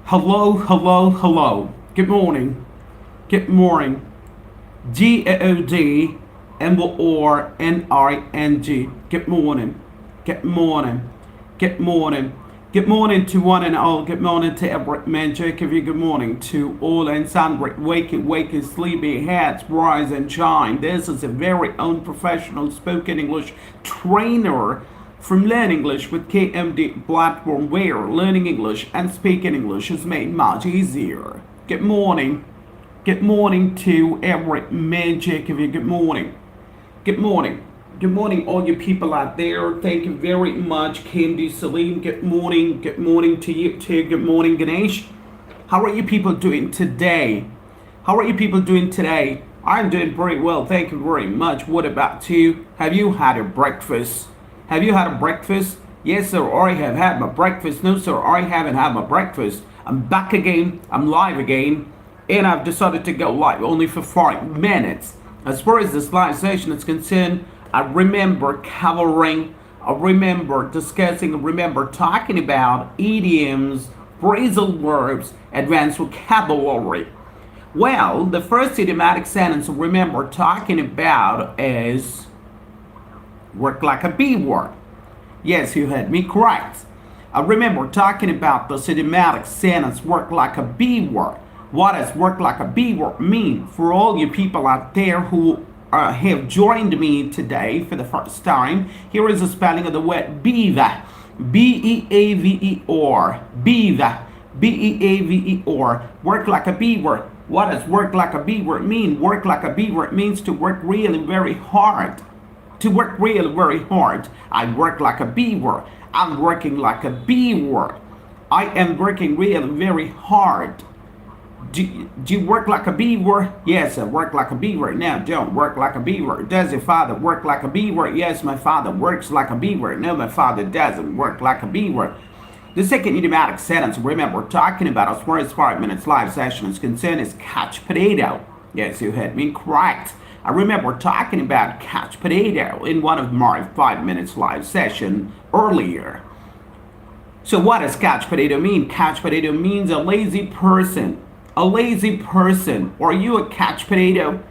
Hello, hello, hello. Good morning. Good morning. GOODMORNING. Good morning. Good morning. Good morning. Good morning to one and all. Good morning to every man, Jacob. Good morning to all and sundry. Wakey, sleepy heads, rise and shine. This is a very own professional spoken English trainer from Learn English with KMD platform where learning English and speaking English is made much easier. Good morning. Good morning to every man, Jacob. Good morning. Good morning. Good morning, all you people out there. Thank you very much, Candy Salim. Good morning. Good morning to you too. Good morning, Ganesh. How are you people doing today? How are you people doing today? I'm doing pretty well. Thank you very much. What about you? Have you had a breakfast? Have you had a breakfast? Yes, sir. I have had my breakfast. No, sir. I haven't had my breakfast. I'm back again. I'm live again. And I've decided to go live only for 5 minutes. As far as this live session is concerned, I remember covering, I remember discussing, I remember talking about idioms, phrasal verbs, advanced vocabulary. Well, the first idiomatic sentence I remember talking about is work like a B word. Yes, you heard me correct. I remember talking about this idiomatic sentence, work like a B word. What does work like a B word mean? For all you people out there who have joined me today for the first time, here is the spelling of the word beaver. Beaver. Beaver. Beaver. Work like a beaver. What does work like a beaver mean? Work like a beaver means to work really very hard. To work really very hard. I work like a beaver. I'm working like a beaver. I am working really very hard. Do you work like a beaver? Yes, I work like a beaver. No, don't work like a beaver. Does your father work like a beaver? Yes, my father works like a beaver. No, my father doesn't work like a beaver. The second idiomatic sentence, remember, we're talking about as far as 5 minutes live session is concerned is catch potato. Yes, you heard me correct. I remember talking about catch potato in one of my 5 minutes live session earlier. So what does catch potato mean? Catch potato means a lazy person. A lazy person. Are you a catch potato?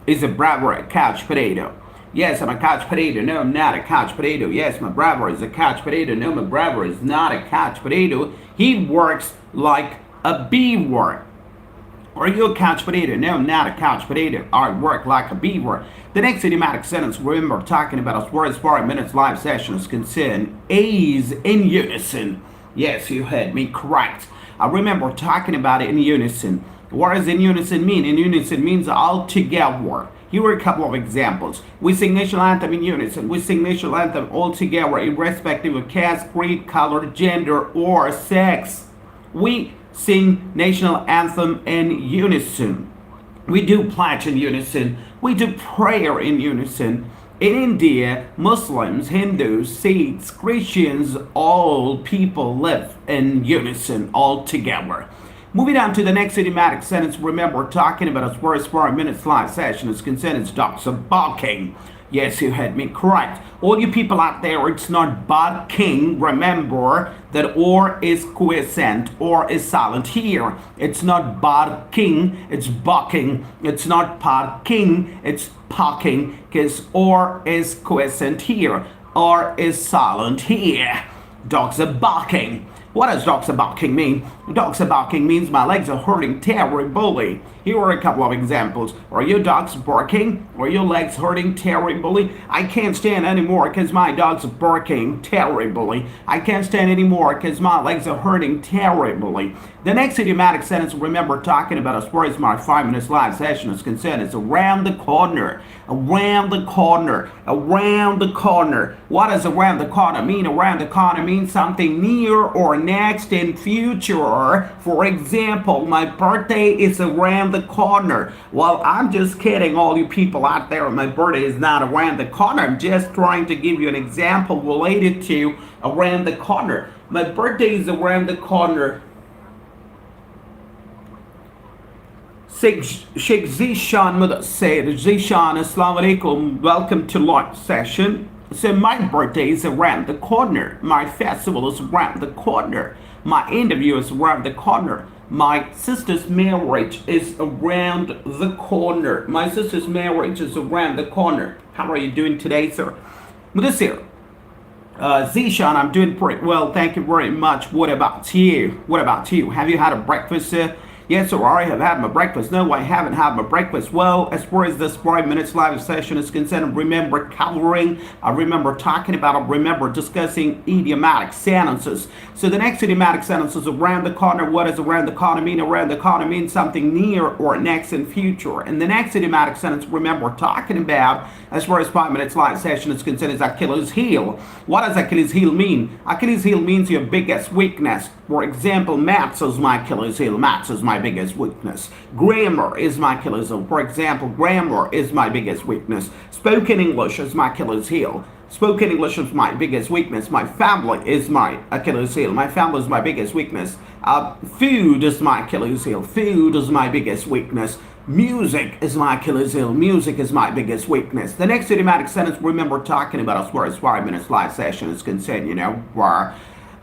Is a brother a catch potato? Yes, I'm a catch potato. No, I'm not a catch potato. Yes, my brother is a catch potato. No, my brother is not a catch potato. He works like a beaver. Are you a catch potato? No, I'm not a catch potato. I work like a beaver. The next idiomatic sentence, remember talking about as far as 5 minutes live session is concerned, is in unison. Yes, you heard me correct. I remember talking about it in unison. What does in unison mean? In unison means all together. Here are a couple of examples. We sing national anthem in unison. We sing national anthem all together, irrespective of caste, creed, color, gender, or sex. We sing national anthem in unison. We do pledge in unison. We do prayer in unison. In India, Muslims, Hindus, Sikhs, Christians, all people live in unison, all together. Moving on to the next idiomatic sentence, remember talking about as far as 5 minutes live session is concerned, it's dogs are barking. Yes, you had me correct. All you people out there, it's not barking. Remember that or is quiescent or is silent here. It's not barking, it's barking. It's not parking, it's parking, because or is quiescent here. Or is silent here. Dogs are barking. What does dogs are barking mean? Dogs are barking means my legs are hurting terribly. Here are a couple of examples. Are your dogs barking? Are your legs hurting terribly? I can't stand anymore because my dogs are barking terribly. I can't stand anymore because my legs are hurting terribly. The next idiomatic sentence, remember talking about as far as my 5 minutes live session is concerned, is around the corner. Around the corner. Around the corner. What does around the corner mean? Around the corner means something near or next in future. For example, my birthday is around the corner. Well, I'm just kidding, all you people out there. My birthday is not around the corner. I'm just trying to give you an example related to around the corner. My birthday is around the corner. Sheikh Zishan said, Zishan, Assalamu alaikum, welcome to live session. So my birthday is around the corner. My festival is around the corner. My interview is around the corner. My sister's marriage is around the corner. My sister's marriage is around the corner. How are you doing today, sir? This here. Zishan, I'm doing pretty well. Thank you very much. What about you? What about you? Have you had a breakfast, sir? Yes, sir, I have had my breakfast. No, I haven't had my breakfast. Well, as far as this 5 minutes live session is concerned, remember coloring, I remember talking about, I remember discussing idiomatic sentences. So the next idiomatic sentence is around the corner. What does around the corner mean? Around the corner means something near or next in future. And the next idiomatic sentence, remember talking about, as far as 5 minutes live session is concerned, is Achilles heel. What does Achilles heel mean? Achilles heel means your biggest weakness. For example, maths is my Achilles heel. Maths is my biggest weakness. Grammar is my Achilles heel. For example, grammar is my biggest weakness. Spoken English is my Achilles heel. Spoken English is my biggest weakness. My family is my Achilles heel. My family is my biggest weakness. Food is my Achilles heel. Food is my biggest weakness. Music is my Achilles heel. Music is my biggest weakness. The next idiomatic sentence, remember talking about as far as 5 minutes live session is concerned, where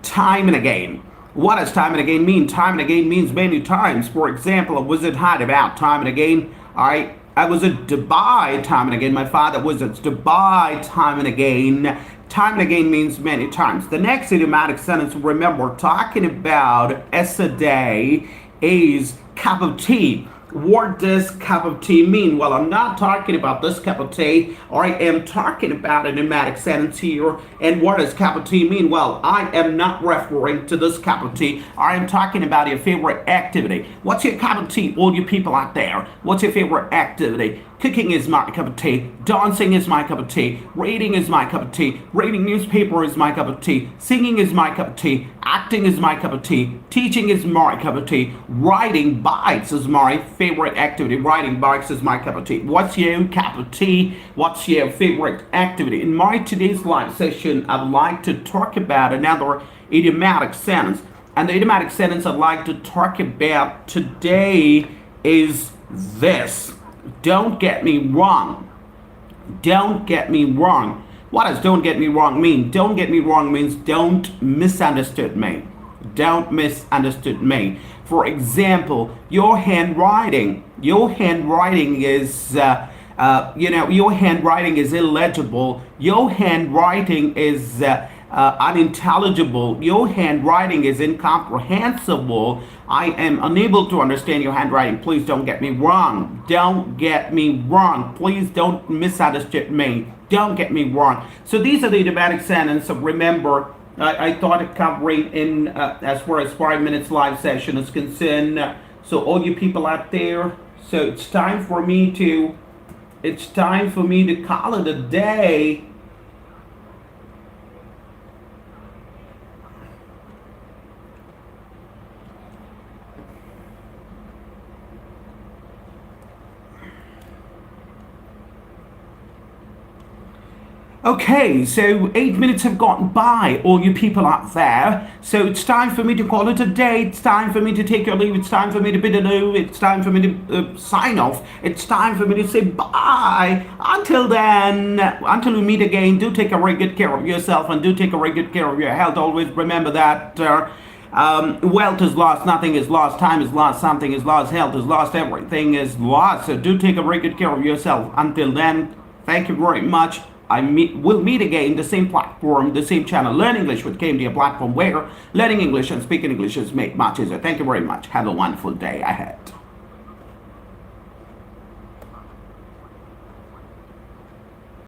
time and again. What does time and again mean? Time and again means many times. For example, I was at Hyderabad time and again. I was at Dubai time and again. My father was at Dubai time and again. Time and again means many times. The next idiomatic sentence, remember talking about yesterday is cup of tea. What does cup of tea mean? Well, I'm not talking about this cup of tea. I am talking about an idiomatic sentence here. And what does cup of tea mean? Well, I am not referring to this cup of tea. I am talking about your favorite activity. What's your cup of tea, all you people out there? What's your favorite activity? Cooking is my cup of tea. Dancing is my cup of tea. Reading is my cup of tea. Reading newspaper is my cup of tea. Singing is my cup of tea. Acting is my cup of tea. Teaching is my cup of tea. Riding bikes is my favorite activity. Riding bikes is my cup of tea. What's your cup of tea? What's your favorite activity? In my today's live session, I'd like to talk about another idiomatic sentence. And the idiomatic sentence I'd like to talk about today is this. Don't get me wrong. Don't get me wrong. What does don't get me wrong mean? Don't get me wrong means don't misunderstood me. Don't misunderstood me. For example, your handwriting is your handwriting is illegible. Your handwriting is unintelligible. Your handwriting is incomprehensible. I am unable to understand your handwriting. Please don't get me wrong. Don't get me wrong. Please don't misunderstand me. Don't get me wrong. So these are the idiomatic sentences. Remember, I thought of covering in as far as 5 minutes live session is concerned. So all you people out there, so it's time for me to call it a day. Okay, so 8 minutes have gone by, all you people out there. So it's time for me to call it a day. It's time for me to take your leave. It's time for me to bid adieu. It's time for me to sign off. It's time for me to say bye. Until then, until we meet again, do take a very good care of yourself and do take a very good care of your health. Always remember that wealth is lost, nothing is lost, time is lost, something is lost, health is lost, everything is lost. So do take a very good care of yourself. Until then, thank you very much. We'll meet again, the same platform, the same channel, Learn English with KMD, a platform where learning English and speaking English is made much easier. Thank you very much. Have a wonderful day ahead.